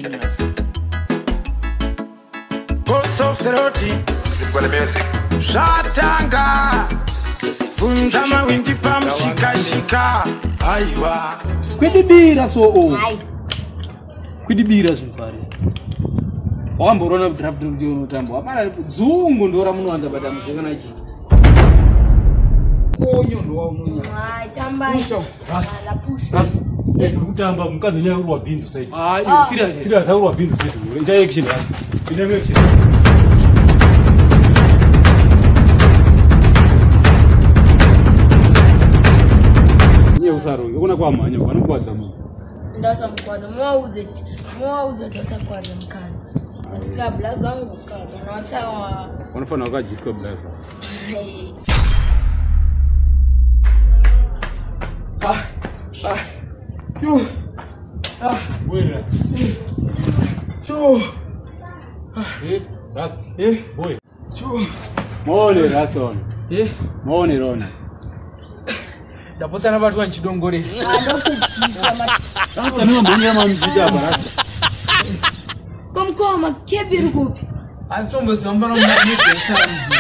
genius. Go soft roti. Simple music. Shatanga. Funza mawindi pam shika. Aiwa. Kwidibira so o. Kwidibira zvimfari. Wakamborona draft kuti unotambo. Apana dzungu ndora munowanza bata muzvekana chi. Konyo ndo waunonya. Tamba. Ras. Kutamba mkazi nyaya urwa bindu sasa. Serious urwa bindu sasa. Ita action. Ina action. Usaro ukona kwamanya vanokwadza mu ndasa mukwadza muwauze ndasa kwadza mukadzi atika blaza wangu kwadza nawatsawa vanofana vakajiswa blaza wera ras boy mole rason mone rona Daposana watu wanchidongore. Rasta niyo mbonye mamjida barasta. Kom koma kebiru kupi. Asomba sambara mnamike sana.